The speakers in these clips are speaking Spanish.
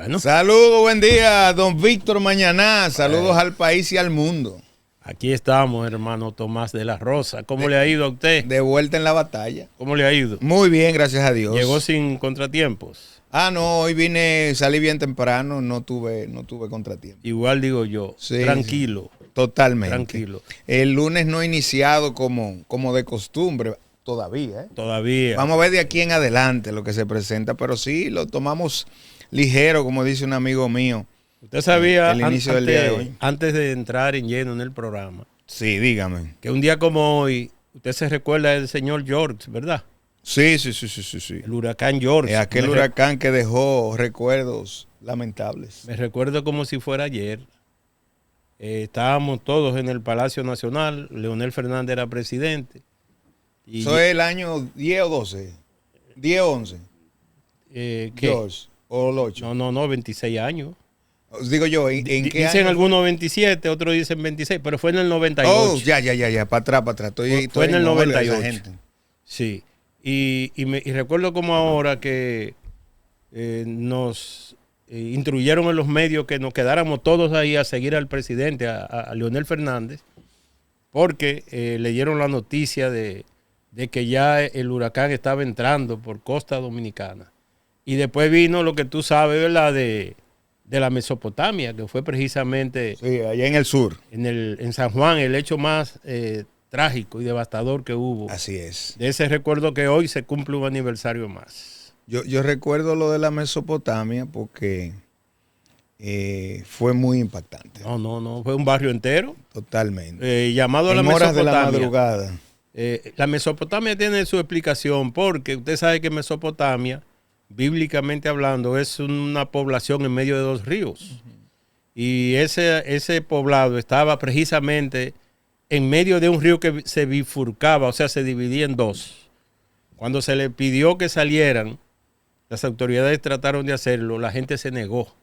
Bueno. Saludos, buen día, don Víctor Mañaná. Saludos al país y al mundo. Aquí estamos, hermano Tomás de la Rosa. ¿Cómo le ha ido a usted? De vuelta en la batalla. ¿Cómo le ha ido? Muy bien, gracias a Dios. ¿Llegó sin contratiempos? No, hoy salí bien temprano, no tuve contratiempo. Igual digo yo, Sí, tranquilo. Sí, totalmente. Tranquilo. El lunes no he iniciado como de costumbre, todavía. Todavía. Vamos a ver de aquí en adelante lo que se presenta, pero sí, lo tomamos ligero, como dice un amigo mío. Usted sabía, el inicio del día de hoy. Antes de entrar en lleno en el programa, Sí, dígame. que un día como hoy, usted se recuerda del señor George, ¿verdad? Sí. El huracán George. Aquel huracán que dejó recuerdos lamentables. Me recuerdo como si fuera ayer. Estábamos todos en el Palacio Nacional. Leonel Fernández era presidente. Y ¿Eso es el año 10 o 12? 10 o 11. ¿qué? George, o el 8. No, 26 años. Digo yo, ¿en qué año? Dicen algunos 27, otros dicen 26, pero fue en el 98. Oh, ya, para atrás. Fue en el 98. Gente. Sí. Y recuerdo como ahora que nos instruyeron en los medios que nos quedáramos todos ahí a seguir al presidente, a Leonel Fernández, porque le dieron la noticia de que ya el huracán estaba entrando por Costa Dominicana. Y después vino lo que tú sabes, ¿verdad? De la Mesopotamia, que fue precisamente... Sí, allá en el sur. En San Juan, el hecho más trágico y devastador que hubo. Así es. De ese recuerdo que hoy se cumple un aniversario más. Yo recuerdo lo de la Mesopotamia porque fue muy impactante. No, fue un barrio entero. Totalmente. Llamado a la en horas Mesopotamia. de la madrugada. La Mesopotamia tiene su explicación porque usted sabe que Mesopotamia, bíblicamente hablando, es una población en medio de dos ríos. Y ese poblado estaba precisamente en medio de un río que se bifurcaba, o sea, se dividía en dos. Cuando se le pidió que salieran, las autoridades trataron de hacerlo, la gente se negó.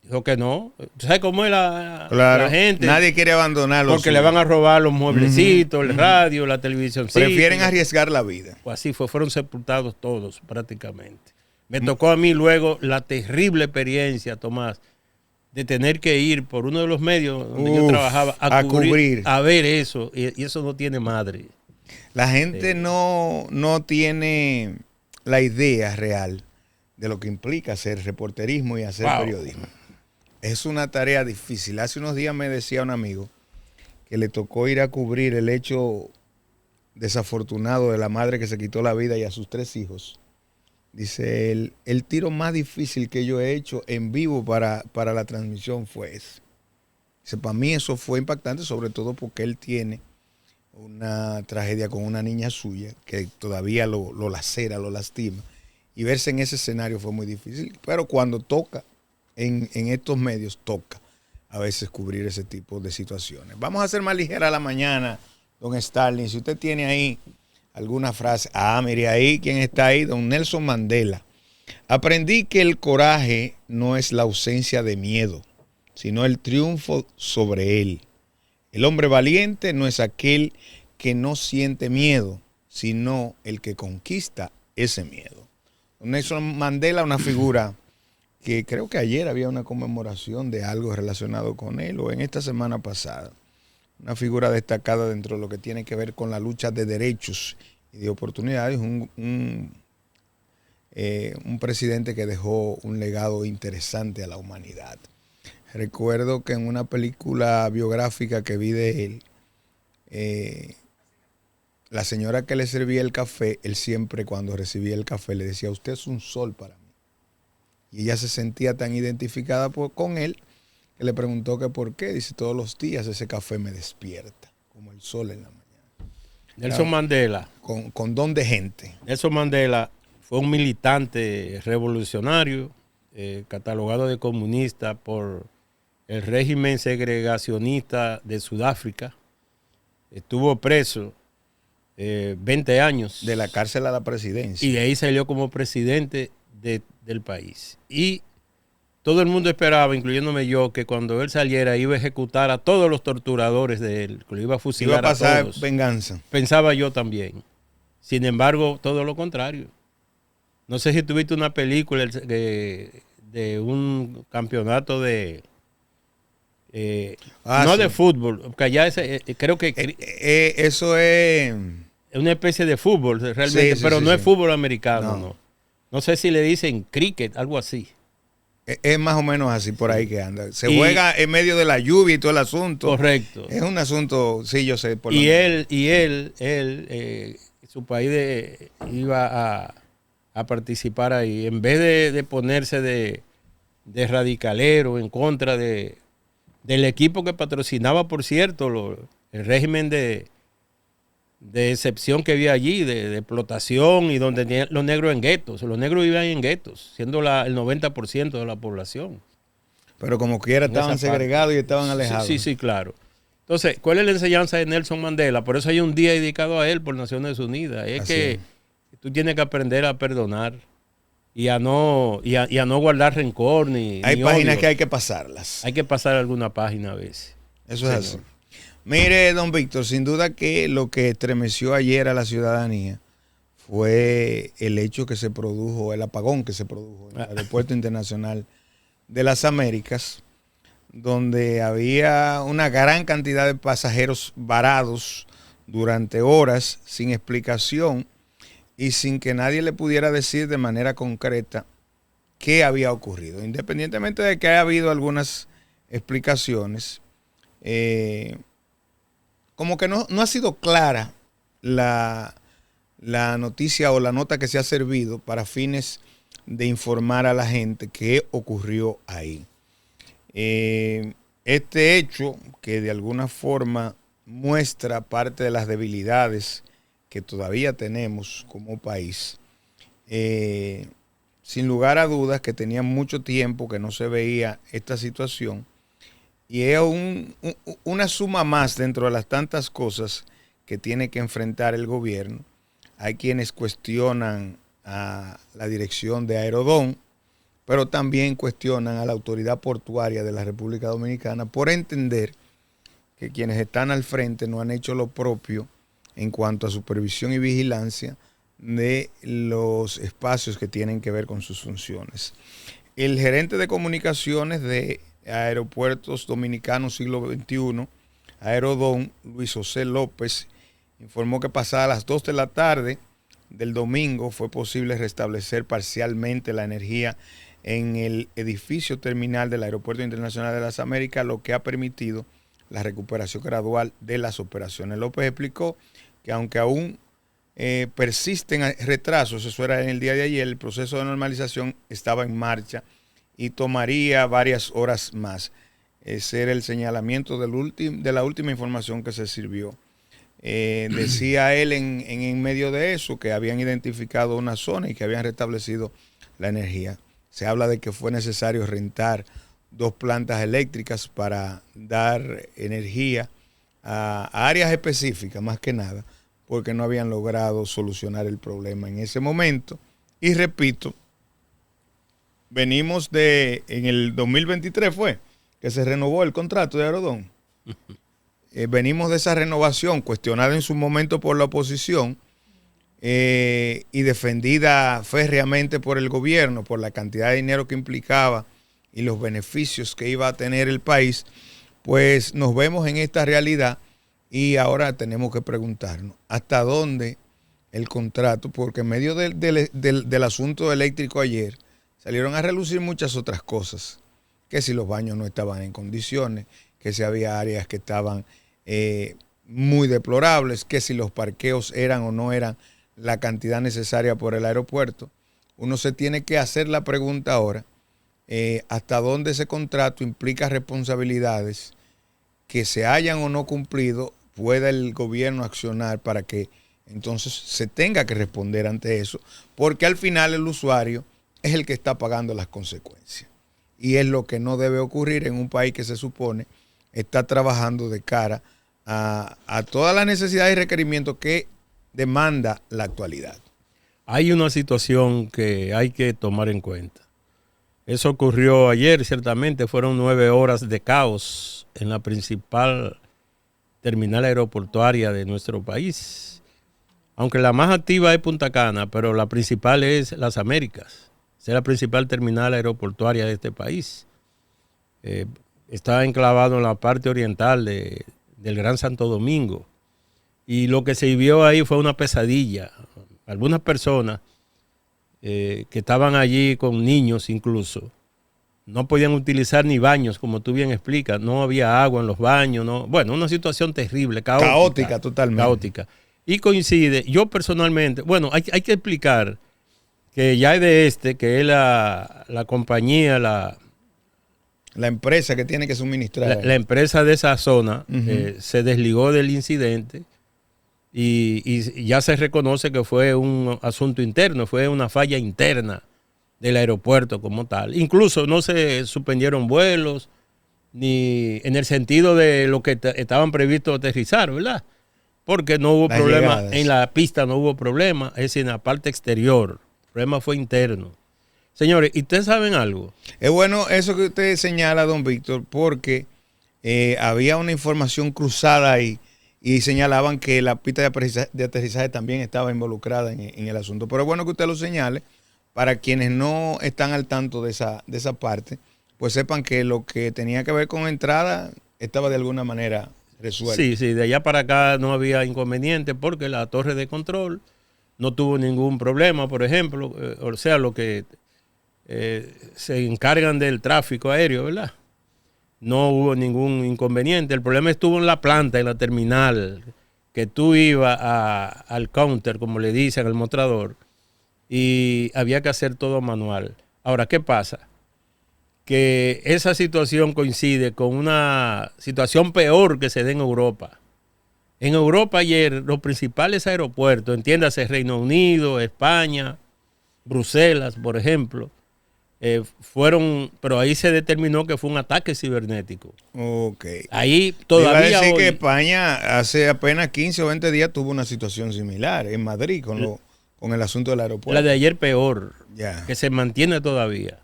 Dijo que no. ¿Sabes cómo es la gente? Nadie quiere abandonarlo. Porque le van a robar los mueblecitos, el radio, la televisión. Prefieren arriesgar la vida. Pues así fueron sepultados todos prácticamente. Me tocó a mí luego la terrible experiencia, Tomás, de tener que ir por uno de los medios donde yo trabajaba a cubrir, a ver eso. Y eso no tiene madre. La gente no tiene la idea real de lo que implica hacer reporterismo y hacer periodismo. Es una tarea difícil. Hace unos días me decía un amigo que le tocó ir a cubrir el hecho desafortunado de la madre que se quitó la vida y a sus 3 hijos. Dice, el tiro más difícil que yo he hecho en vivo para la transmisión fue ese. Dice, para mí eso fue impactante, sobre todo porque él tiene una tragedia con una niña suya que todavía lo lacera, lo lastima. Y verse en ese escenario fue muy difícil. Pero cuando toca, en estos medios, toca a veces cubrir ese tipo de situaciones. Vamos a hacer más ligera la mañana, don Starling. Si usted tiene ahí alguna frase. Mire ahí, ¿quién está ahí? Don Nelson Mandela. Aprendí que el coraje no es la ausencia de miedo, sino el triunfo sobre él. El hombre valiente no es aquel que no siente miedo, sino el que conquista ese miedo. Don Nelson Mandela, una figura que creo que ayer había una conmemoración de algo relacionado con él, o en esta semana pasada. Una figura destacada dentro de lo que tiene que ver con la lucha de derechos y de oportunidades, un presidente que dejó un legado interesante a la humanidad. Recuerdo que en una película biográfica que vi de él, la señora que le servía el café, él siempre cuando recibía el café le decía, usted es un sol para mí. Y ella se sentía tan identificada con él que le preguntó que por qué. Dice, todos los días ese café me despierta, como el sol en la mañana. Nelson Mandela. Con don de gente. Nelson Mandela fue un militante revolucionario, catalogado de comunista por el régimen segregacionista de Sudáfrica. Estuvo preso 20 años. De la cárcel a la presidencia. Y de ahí salió como presidente del país. Y todo el mundo esperaba, incluyéndome yo, que cuando él saliera iba a ejecutar a todos los torturadores de él, que lo iba a fusilar iba a pasar a todos. Venganza. Pensaba yo también. Sin embargo, todo lo contrario. No sé si tuviste una película de de un campeonato de no sí. De fútbol, porque allá creo que eso es una especie de fútbol realmente, sí, pero no es fútbol americano, no sé si le dicen cricket, algo así. Es más o menos así por ahí que anda. Se juega en medio de la lluvia y todo el asunto. Correcto. Es un asunto, sí, yo sé. Su país iba a participar ahí. En vez de ponerse de radicalero en contra del equipo que patrocinaba, por cierto, el régimen de excepción que había allí, de explotación, y donde tenían los negros en guetos. Los negros vivían en guetos, siendo el 90% de la población. Pero como quiera estaban segregados y estaban alejados. Sí, claro. Entonces, ¿cuál es la enseñanza de Nelson Mandela? Por eso hay un día dedicado a él por Naciones Unidas. Es que tú tienes que aprender a perdonar y a no guardar rencor ni páginas odio. Que hay que pasarlas. Hay que pasar alguna página a veces. Eso es así. Mire, don Víctor, sin duda que lo que estremeció ayer a la ciudadanía fue el hecho que se produjo, el apagón que se produjo en el Aeropuerto Internacional de las Américas, donde había una gran cantidad de pasajeros varados durante horas sin explicación y sin que nadie le pudiera decir de manera concreta qué había ocurrido. Independientemente de que haya habido algunas explicaciones, como que no ha sido clara la noticia o la nota que se ha servido para fines de informar a la gente qué ocurrió ahí. Este hecho, que de alguna forma muestra parte de las debilidades que todavía tenemos como país, sin lugar a dudas que tenía mucho tiempo que no se veía esta situación, y es una suma más dentro de las tantas cosas que tiene que enfrentar el gobierno. Hay quienes cuestionan a la dirección de Aerodón, pero también cuestionan a la autoridad portuaria de la República Dominicana por entender que quienes están al frente no han hecho lo propio en cuanto a supervisión y vigilancia de los espacios que tienen que ver con sus funciones. El gerente de comunicaciones de Aeropuertos Dominicanos Siglo XXI, Aerodón, Luis José López, informó que pasadas las 2 de la tarde del domingo fue posible restablecer parcialmente la energía en el edificio terminal del Aeropuerto Internacional de las Américas, lo que ha permitido la recuperación gradual de las operaciones. López explicó que aunque aún persisten retrasos, eso era en el día de ayer, el proceso de normalización estaba en marcha y tomaría varias horas más. Ese era el señalamiento de la última información que se sirvió. Decía él en medio de eso que habían identificado una zona y que habían restablecido la energía. Se habla de que fue necesario rentar 2 plantas eléctricas para dar energía a áreas específicas, más que nada, porque no habían logrado solucionar el problema en ese momento. Y repito, venimos en el 2023 fue que se renovó el contrato de Aerodón. Venimos de esa renovación cuestionada en su momento por la oposición y defendida férreamente por el gobierno por la cantidad de dinero que implicaba y los beneficios que iba a tener el país. Pues nos vemos en esta realidad y ahora tenemos que preguntarnos hasta dónde el contrato, porque en medio del asunto eléctrico ayer salieron a relucir muchas otras cosas, que si los baños no estaban en condiciones, que si había áreas que estaban muy deplorables, que si los parqueos eran o no eran la cantidad necesaria por el aeropuerto. Uno se tiene que hacer la pregunta ahora, hasta dónde ese contrato implica responsabilidades que se hayan o no cumplido, pueda el gobierno accionar para que entonces se tenga que responder ante eso, porque al final el usuario es el que está pagando las consecuencias. Y es lo que no debe ocurrir en un país que se supone está trabajando de cara a todas las necesidades y requerimientos que demanda la actualidad. Hay una situación que hay que tomar en cuenta. Eso ocurrió ayer, ciertamente, fueron 9 horas de caos en la principal terminal aeroportuaria de nuestro país. Aunque la más activa es Punta Cana, pero la principal es Las Américas. Esa es la principal terminal aeroportuaria de este país. Está enclavado en la parte oriental del Gran Santo Domingo. Y lo que se vivió ahí fue una pesadilla. Algunas personas que estaban allí con niños incluso, no podían utilizar ni baños, como tú bien explicas. No había agua en los baños. No. Bueno, una situación terrible, caótica totalmente. Caótica. Y coincide, yo personalmente, bueno, hay que explicar que ya es que es la compañía, la empresa que tiene que suministrar. La empresa de esa zona se desligó del incidente y ya se reconoce que fue un asunto interno, fue una falla interna del aeropuerto como tal. Incluso no se suspendieron vuelos, ni en el sentido de lo que estaban previstos aterrizar, ¿verdad? Porque no hubo problema en la pista, no hubo problema, es decir, en la parte exterior. El problema fue interno. Señores, ¿y ustedes saben algo? Es bueno eso que usted señala, don Víctor, porque había una información cruzada ahí y señalaban que la pista de aterrizaje también estaba involucrada en el asunto. Pero es bueno que usted lo señale para quienes no están al tanto de esa parte, pues sepan que lo que tenía que ver con entrada estaba de alguna manera resuelto. Sí, de allá para acá no había inconveniente porque la torre de control no tuvo ningún problema, por ejemplo, o sea, lo que se encargan del tráfico aéreo, ¿verdad? No hubo ningún inconveniente. El problema estuvo en la planta, en la terminal, que tú ibas al counter, como le dicen, al mostrador, y había que hacer todo manual. Ahora, ¿qué pasa? Que esa situación coincide con una situación peor que se da en Europa. En Europa ayer los principales aeropuertos, entiéndase Reino Unido, España, Bruselas, por ejemplo, fueron, pero ahí se determinó que fue un ataque cibernético. Ok. Ahí todavía iba a decir hoy, que España hace apenas 15 o 20 días tuvo una situación similar en Madrid con el asunto del aeropuerto. La de ayer peor, Yeah. que se mantiene todavía,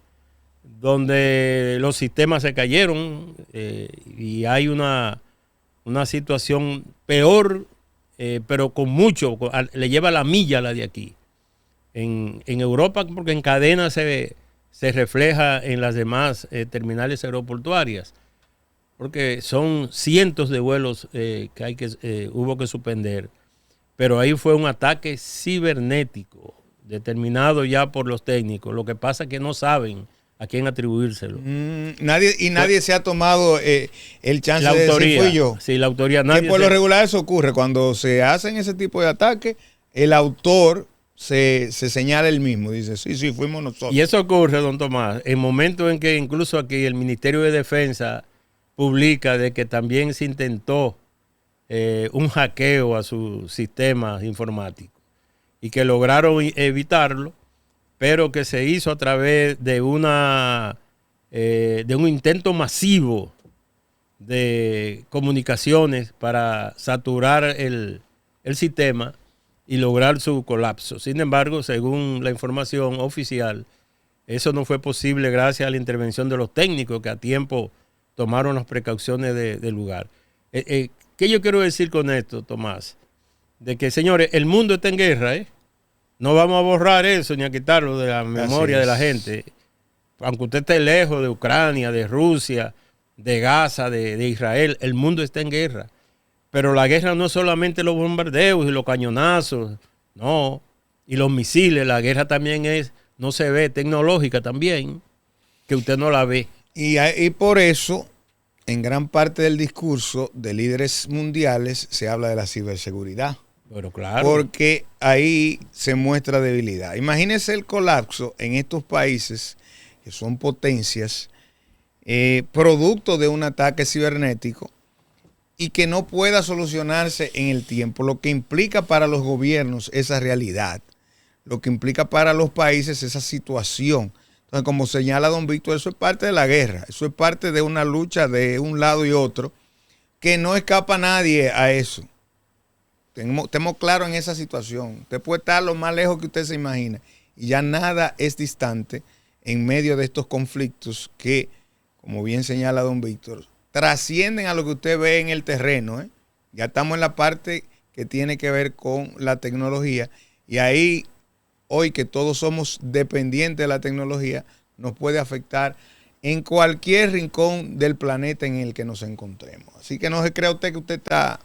donde los sistemas se cayeron y hay una situación peor, pero con mucho, le lleva la milla a la de aquí. En Europa, porque en cadena se refleja en las demás terminales aeroportuarias, porque son cientos de vuelos que hubo que suspender, pero ahí fue un ataque cibernético determinado ya por los técnicos. Lo que pasa es que no saben a quién atribuírselo. Nadie se ha tomado el chance la de autoría, decir fui yo. Sí, la autoría. Que por lo regular eso ocurre cuando se hacen ese tipo de ataques, el autor se señala él mismo, dice, sí, fuimos nosotros. Y eso ocurre, don Tomás, en momentos en que incluso aquí el Ministerio de Defensa publica de que también se intentó un hackeo a sus sistemas informáticos y que lograron evitarlo, pero que se hizo a través de un intento masivo de comunicaciones para saturar el sistema y lograr su colapso. Sin embargo, según la información oficial, eso no fue posible gracias a la intervención de los técnicos que a tiempo tomaron las precauciones de lugar. ¿Qué yo quiero decir con esto, Tomás? De que, señores, el mundo está en guerra, ¿eh? No vamos a borrar eso ni a quitarlo de la memoria de la gente. Aunque usted esté lejos de Ucrania, de Rusia, de Gaza, de Israel, el mundo está en guerra. Pero la guerra no es solamente los bombardeos y los cañonazos, no. Y los misiles, la guerra también no se ve, tecnológica también, que usted no la ve. Y por eso, en gran parte del discurso de líderes mundiales se habla de la ciberseguridad. Pero claro. Porque ahí se muestra debilidad. Imagínese el colapso en estos países que son potencias, producto de un ataque cibernético y que no pueda solucionarse en el tiempo, lo que implica para los gobiernos esa realidad, lo que implica para los países esa situación. Entonces, como señala don Víctor, eso es parte de la guerra, eso es parte de una lucha de un lado y otro, que no escapa nadie a eso. Estemos claros en esa situación. Usted puede estar lo más lejos que usted se imagina y ya nada es distante en medio de estos conflictos que, como bien señala don Víctor, trascienden a lo que usted ve en el terreno, ¿eh? Ya estamos en la parte que tiene que ver con la tecnología y ahí hoy que todos somos dependientes de la tecnología, nos puede afectar en cualquier rincón del planeta en el que nos encontremos. Así que no se crea usted que usted está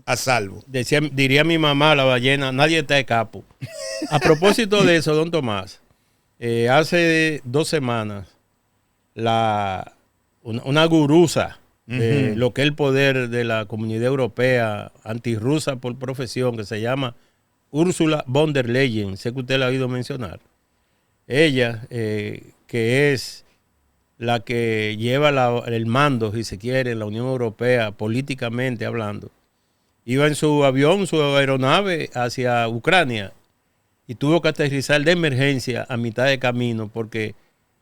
a salvo. Diría mi mamá, la ballena, nadie está de capo. A propósito de eso, don Tomás, hace 2 semanas, una gurusa de lo que es el poder de la Comunidad Europea antirrusa por profesión, que se llama Ursula von der Leyen, sé que usted la ha oído mencionar. Ella, que es la que lleva el mando, si se quiere, en la Unión Europea, políticamente hablando, iba en su avión, su aeronave hacia Ucrania y tuvo que aterrizar de emergencia a mitad de camino porque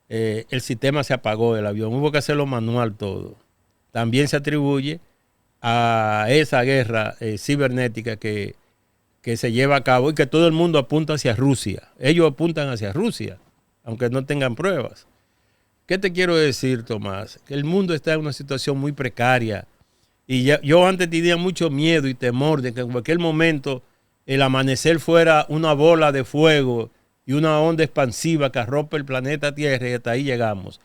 el sistema se apagó del avión. Hubo que hacerlo manual todo. También se atribuye a esa guerra cibernética que se lleva a cabo y que todo el mundo apunta hacia Rusia. Ellos apuntan hacia Rusia, aunque no tengan pruebas. ¿Qué te quiero decir, Tomás? Que el mundo está en una situación muy precaria. Y yo antes tenía mucho miedo y temor de que en cualquier momento el amanecer fuera una bola de fuego y una onda expansiva que arrope el planeta Tierra y hasta ahí llegamos.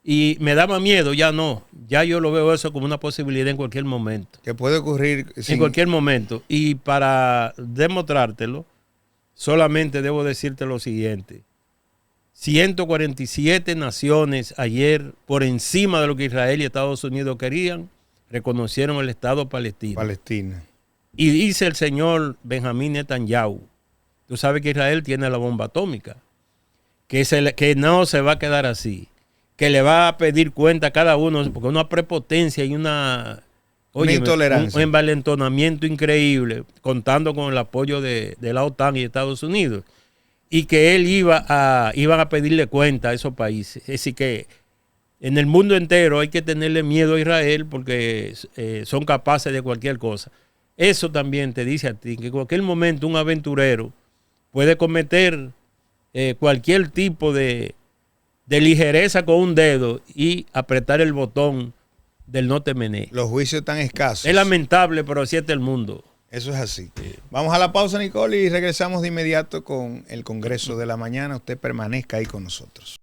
Y me daba miedo, ya no. Ya yo lo veo eso como una posibilidad en cualquier momento. Que puede ocurrir en cualquier momento. Y para demostrártelo, solamente debo decirte lo siguiente. 147 naciones ayer, por encima de lo que Israel y Estados Unidos querían, reconocieron el Estado palestino. Palestina. Y dice el señor Benjamín Netanyahu, tú sabes que Israel tiene la bomba atómica, que no se va a quedar así, que le va a pedir cuenta a cada uno, porque una prepotencia y una intolerancia, un envalentonamiento increíble, contando con el apoyo de la OTAN y Estados Unidos, y que él iban a pedirle cuenta a esos países. Es decir que en el mundo entero hay que tenerle miedo a Israel porque son capaces de cualquier cosa. Eso también te dice a ti que en cualquier momento un aventurero puede cometer cualquier tipo de ligereza con un dedo y apretar el botón del no te mené. Los juicios están escasos. Es lamentable, pero así está el mundo. Eso es así. Sí. Vamos a la pausa, Nicole, y regresamos de inmediato con el Congreso de la Mañana. Usted permanezca ahí con nosotros.